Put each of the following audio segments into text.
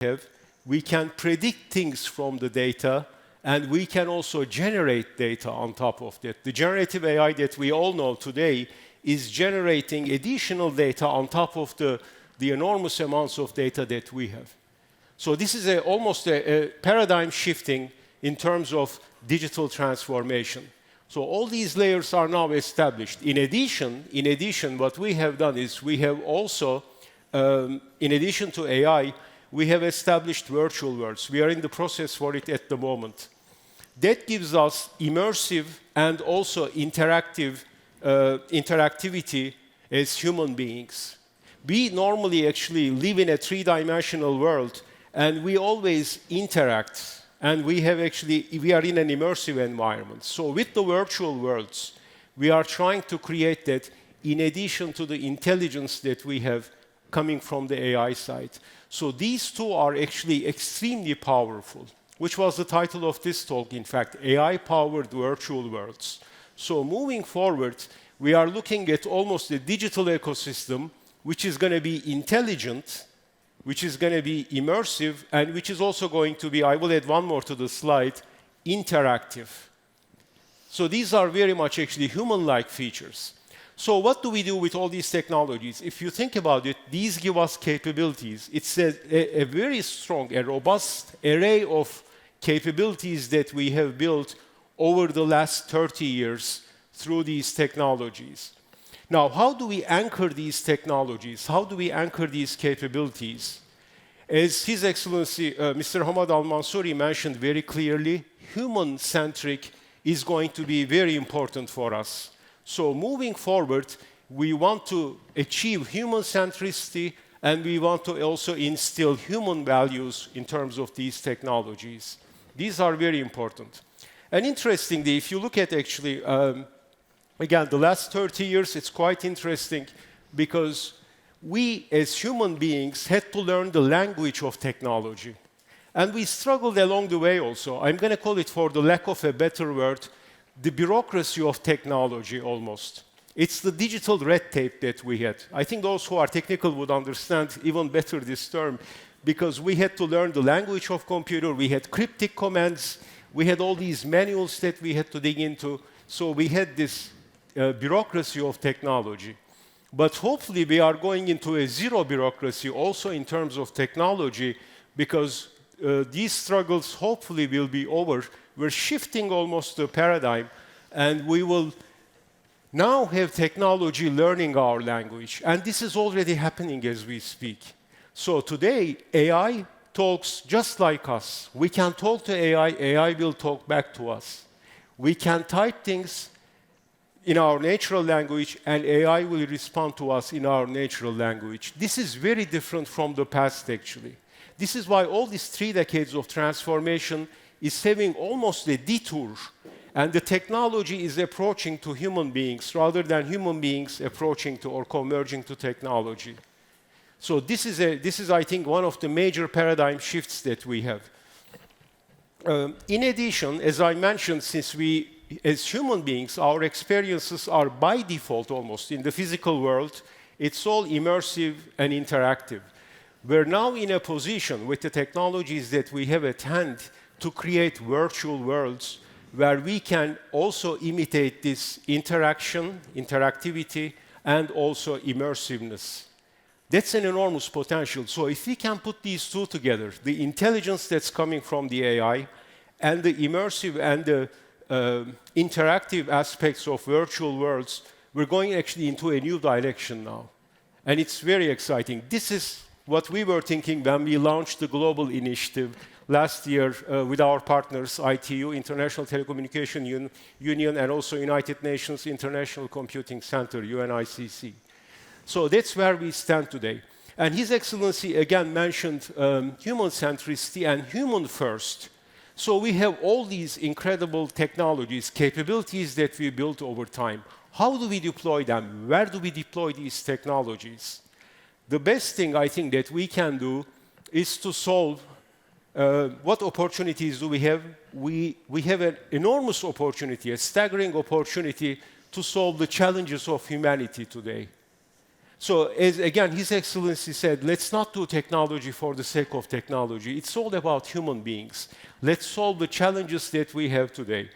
have, we can predict things from the data, and we can also generate data on top of that. The generative AI that we all know today is generating additional data on top of the enormous amounts of data that we have. So this is almost a paradigm shifting in terms of digital transformation. So all these layers are now established. In addition, what we have done is we have also, in addition to AI, we have established virtual worlds. We are in the process for it at the moment. That gives us immersive and also interactivity as human beings. We normally actually live in a three-dimensional world, and we always interact. And we are in an immersive environment. So with the virtual worlds, we are trying to create that in addition to the intelligence that we have coming from the AI side. So these two are actually extremely powerful, which was the title of this talk, in fact, AI-powered virtual worlds. So moving forward, we are looking at almost a digital ecosystem, which is going to be intelligent, which is going to be immersive, and which is also going to be, I will add one more to the slide, interactive. So these are very much actually human-like features. So what do we do with all these technologies? If you think about it, these give us capabilities. It's a very strong, a robust array of capabilities that we have built over the last 30 years through these technologies. Now, how do we anchor these technologies? How do we anchor these capabilities? As His Excellency, Mr. Hamad Al-Mansouri mentioned very clearly, human-centric is going to be very important for us. So moving forward, we want to achieve human centricity, and we want to also instill human values in terms of these technologies. These are very important. And interestingly, if you look at actually, again, the last 30 years, it's quite interesting because we as human beings had to learn the language of technology. And we struggled along the way also. I'm going to call it, for the lack of a better word, the bureaucracy of technology almost. It's the digital red tape that we had. I think those who are technical would understand even better this term, because we had to learn the language of computer, we had cryptic commands, we had all these manuals that we had to dig into, so we had this bureaucracy of technology. But hopefully we are going into a zero bureaucracy also in terms of technology, because these struggles hopefully will be over. We're shifting almost the paradigm, and we will now have technology learning our language. And this is already happening as we speak. So today, AI talks just like us. We can talk to AI, AI will talk back to us. We can type things in our natural language, and AI will respond to us in our natural language. This is very different from the past, actually. This is why all these 3 decades of transformation is having almost a detour, and the technology is approaching to human beings rather than human beings approaching to or converging to technology. So this is, I think, one of the major paradigm shifts that we have. In addition, as I mentioned, since we, as human beings, our experiences are by default almost in the physical world, it's all immersive and interactive. We're now in a position with the technologies that we have at hand to create virtual worlds where we can also imitate this interaction, interactivity, and also immersiveness. That's an enormous potential. So if we can put these two together, the intelligence that's coming from the AI and the immersive and the interactive aspects of virtual worlds, we're going actually into a new direction now. And it's very exciting. This is what we were thinking when we launched the global initiative last year with our partners, ITU, International Telecommunication Union, and also United Nations International Computing Center, UNICC. So that's where we stand today. And His Excellency again mentioned human centricity and human first. So we have all these incredible technologies, capabilities that we built over time. How do we deploy them? Where do we deploy these technologies? The best thing I think that we can do is to solve what opportunities do we have? We have an enormous opportunity, a staggering opportunity to solve the challenges of humanity today. So as, again, His Excellency said, let's not do technology for the sake of technology. It's all about human beings. Let's solve the challenges that we have today.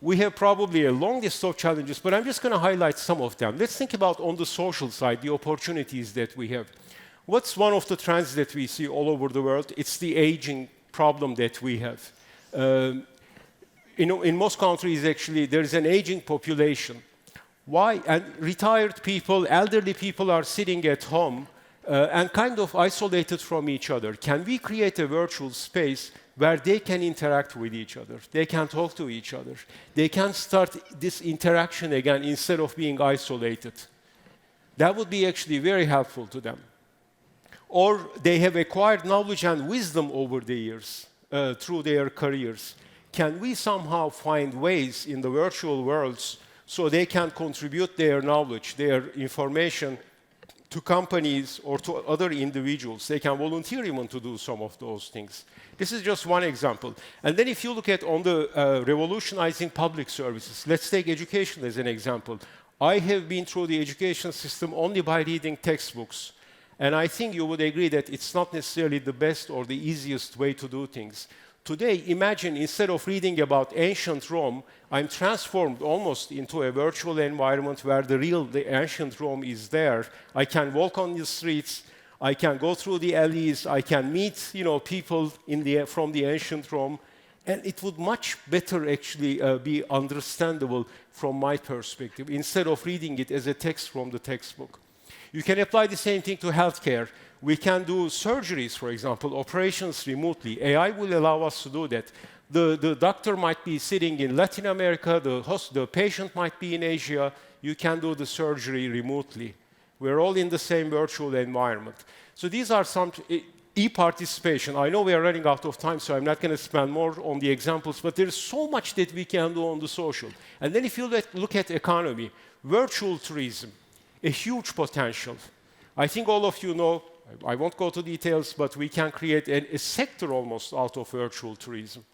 We have probably a long list of challenges, but I'm just going to highlight some of them. Let's think about on the social side, the opportunities that we have. What's one of the trends that we see all over the world? It's the aging problem that we have. In most countries, actually, there's an aging population. Why? And retired people, elderly people are sitting at home and kind of isolated from each other. Can we create a virtual space where they can interact with each other? They can talk to each other. They can start this interaction again instead of being isolated. That would be actually very helpful to them. Or they have acquired knowledge and wisdom over the years through their careers. Can we somehow find ways in the virtual worlds so they can contribute their knowledge, their information to companies or to other individuals? They can volunteer even to do some of those things. This is just one example. And then if you look at on the revolutionizing public services, let's take education as an example. I have been through the education system only by reading textbooks. And I think you would agree that it's not necessarily the best or the easiest way to do things. Today, imagine instead of reading about ancient Rome, I'm transformed almost into a virtual environment where the ancient Rome is there. I can walk on the streets, I can go through the alleys, I can meet people from the ancient Rome, and it would much better actually be understandable from my perspective, instead of reading it as a text from the textbook. You can apply the same thing to healthcare. We can do surgeries, for example, operations remotely. AI will allow us to do that. The doctor might be sitting in Latin America, the patient might be in Asia. You can do the surgery remotely. We're all in the same virtual environment. So these are some e-participation. I know we are running out of time, so I'm not going to spend more on the examples, but there's so much that we can do on the social. And then if you look at economy, virtual tourism, a huge potential. I think all of you know, I won't go to details, but we can create a sector almost out of virtual tourism.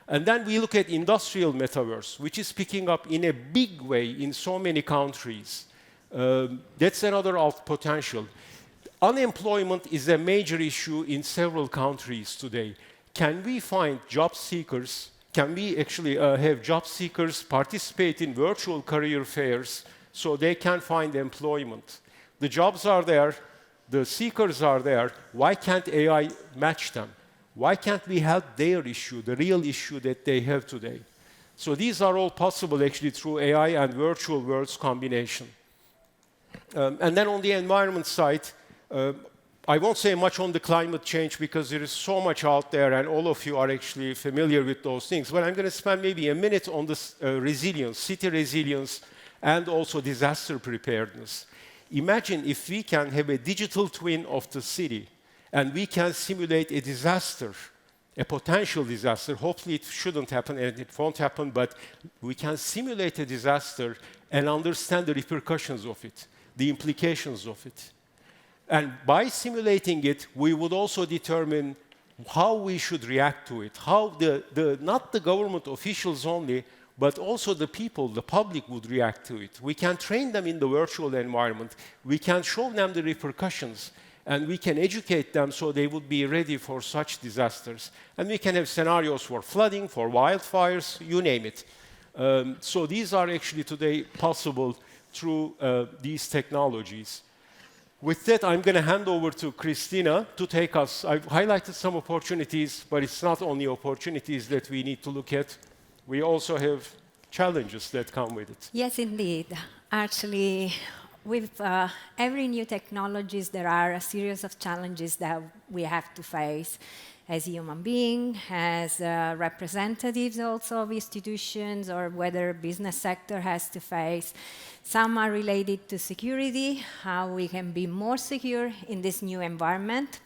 And then we look at industrial metaverse, which is picking up in a big way in so many countries. That's another potential. Unemployment is a major issue in several countries today. Can we find job seekers? Can we actually have job seekers participate in virtual career fairs so they can find employment? The jobs are there, the seekers are there. Why can't AI match them? Why can't we help their issue, the real issue that they have today? So these are all possible actually through AI and virtual worlds combination. And then on the environment side, I won't say much on the climate change because there is so much out there and all of you are actually familiar with those things. But I'm going to spend maybe a minute on this resilience, city resilience, and also disaster preparedness. Imagine if we can have a digital twin of the city and we can simulate a disaster, a potential disaster. Hopefully it shouldn't happen and it won't happen, but we can simulate a disaster and understand the repercussions of it, the implications of it. And by simulating it, we would also determine how we should react to it, how not the government officials only, but also the people, the public would react to it. We can train them in the virtual environment. We can show them the repercussions, and we can educate them so they would be ready for such disasters. And we can have scenarios for flooding, for wildfires, you name it. So these are actually today possible through these technologies. With that, I'm going to hand over to Christina to take us. I've highlighted some opportunities, but it's not only opportunities that we need to look at. We also have challenges that come with it. Yes, indeed. Actually, with every new technologies, there are a series of challenges that we have to face as human beings, as representatives also of institutions, or whether business sector has to face. Some are related to security, how we can be more secure in this new environment,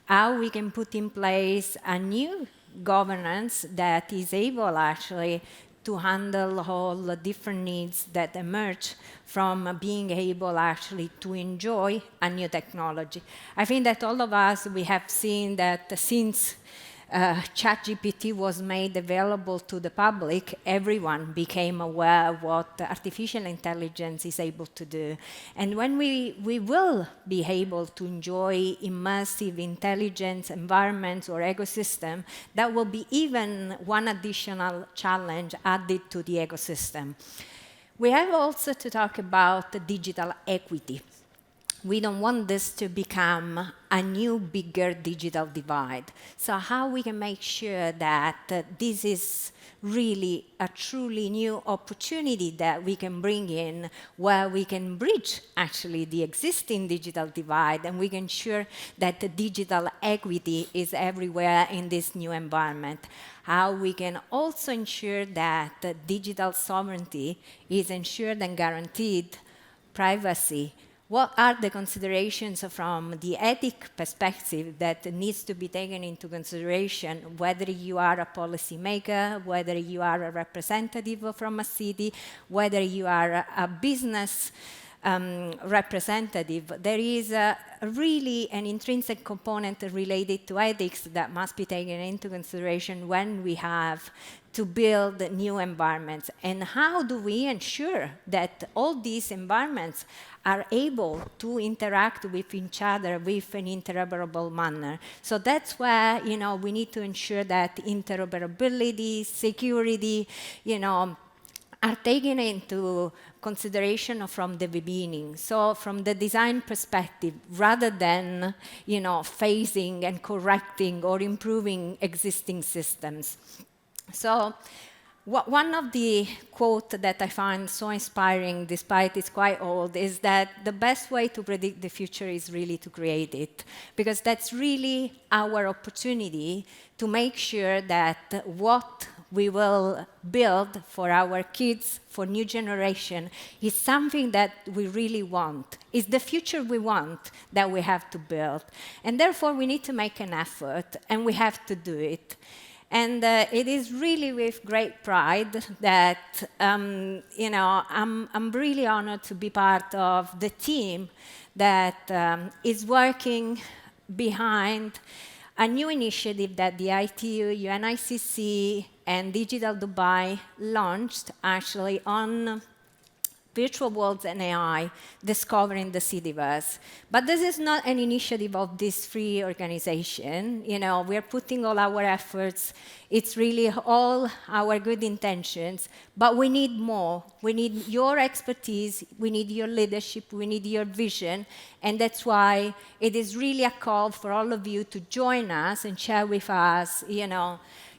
how we can put in place a new governance that is able actually to handle all the different needs that emerge from being able actually to enjoy a new technology. I think that all of us, we have seen that since ChatGPT was made available to the public, everyone became aware of what artificial intelligence is able to do. And when we will be able to enjoy immersive intelligence environments or ecosystem, that will be even one additional challenge added to the ecosystem. We have also to talk about digital equity. We don't want this to become a new, bigger digital divide. So how we can make sure that this is really a truly new opportunity that we can bring in, where we can bridge actually the existing digital divide, and we can ensure that the digital equity is everywhere in this new environment. How we can also ensure that digital sovereignty is ensured and guaranteed, privacy. What are the considerations from the ethic perspective that needs to be taken into consideration, whether you are a policymaker, whether you are a representative from a city, whether you are a business representative? There is really an intrinsic component related to ethics that must be taken into consideration when we have to build new environments. And how do we ensure that all these environments are able to interact with each other with an interoperable manner? So that's where we need to ensure that interoperability, security, are taken into consideration from the beginning. So from the design perspective, rather than phasing and correcting or improving existing systems. So one of the quotes that I find so inspiring, despite it's quite old, is that the best way to predict the future is really to create it. Because that's really our opportunity to make sure that what we will build for our kids, for new generation, is something that we really want. It's the future we want that we have to build. And therefore, we need to make an effort, and we have to do it. And it is really with great pride that I'm really honored to be part of the team that is working behind a new initiative that the ITU, UNICC, and Digital Dubai launched actually on virtual worlds and AI, discovering the Citiverse. But this is not an initiative of this free organization. We are putting all our efforts. It's really all our good intentions, but we need more. We need your expertise. We need your leadership. We need your vision. And that's why it is really a call for all of you to join us and share with us,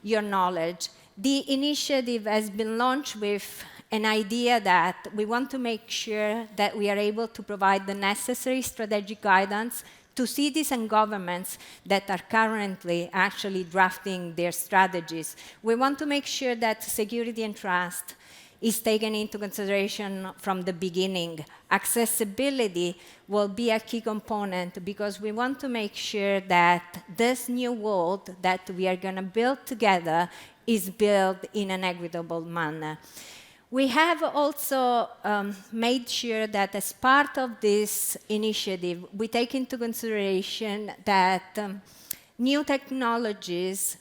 your knowledge. The initiative has been launched with an idea that we want to make sure that we are able to provide the necessary strategic guidance to cities and governments that are currently actually drafting their strategies. We want to make sure that security and trust is taken into consideration from the beginning. Accessibility will be a key component because we want to make sure that this new world that we are going to build together is built in an equitable manner. We have also made sure that as part of this initiative, we take into consideration that new technologies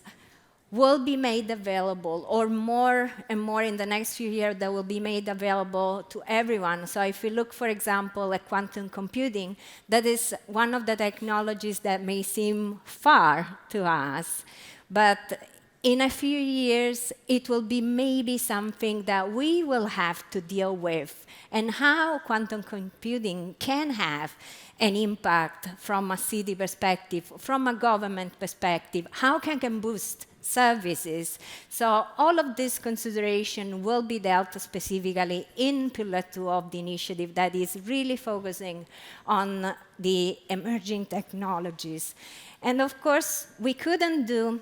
will be made available, or more and more in the next few years, that will be made available to everyone. So if we look, for example, at quantum computing, that is one of the technologies that may seem far to us, but in a few years, it will be maybe something that we will have to deal with, and how quantum computing can have an impact from a city perspective, from a government perspective, how can boost services. So all of this consideration will be dealt specifically in Pillar 2 of the initiative that is really focusing on the emerging technologies. And of course, we couldn't do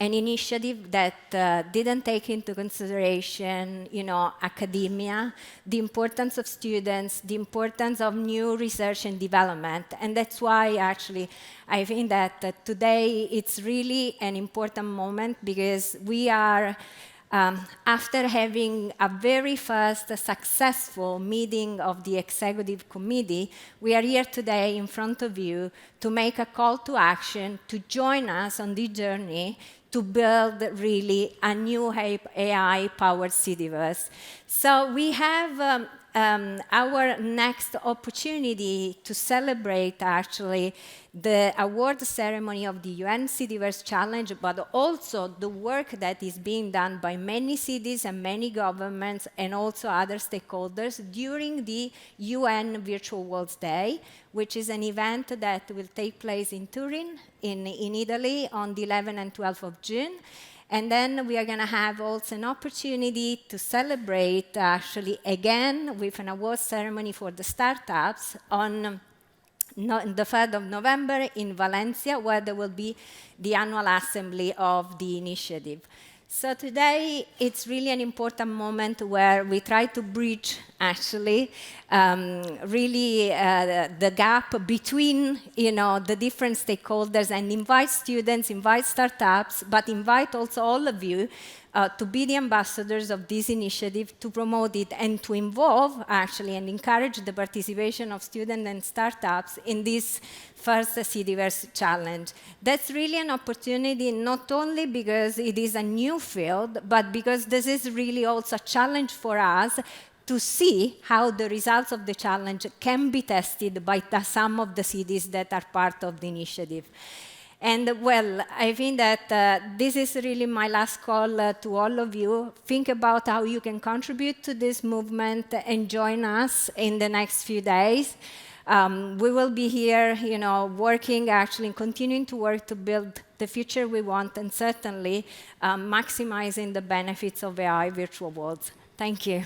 an initiative that didn't take into consideration, academia, the importance of students, the importance of new research and development. And that's why, actually, I think that today it's really an important moment because we are After having a very first successful meeting of the executive committee, we are here today in front of you to make a call to action to join us on this journey to build really a new AI-powered Citiverse. So we have our next opportunity to celebrate actually the award ceremony of the UN Citiverse Challenge, but also the work that is being done by many cities and many governments and also other stakeholders during the UN Virtual Worlds Day, which is an event that will take place in Turin, in Italy, on the 11th and 12th of June. And then we are going to have also an opportunity to celebrate actually again with an award ceremony for the startups on the 3rd of November in Valencia, where there will be the annual assembly of the initiative. So today, it's really an important moment where we try to bridge, actually, really the gap between, the different stakeholders and invite students, invite startups, but invite also all of you to be the ambassadors of this initiative, to promote it and to involve, actually, and encourage the participation of students and startups in this first Citiverse challenge. That's really an opportunity, not only because it is a new field, but because this is really also a challenge for us to see how the results of the challenge can be tested by some of the cities that are part of the initiative. And well, I think that this is really my last call to all of you. Think about how you can contribute to this movement and join us in the next few days. We will be here, working, actually, continuing to work to build the future we want, and certainly maximizing the benefits of AI virtual worlds. Thank you.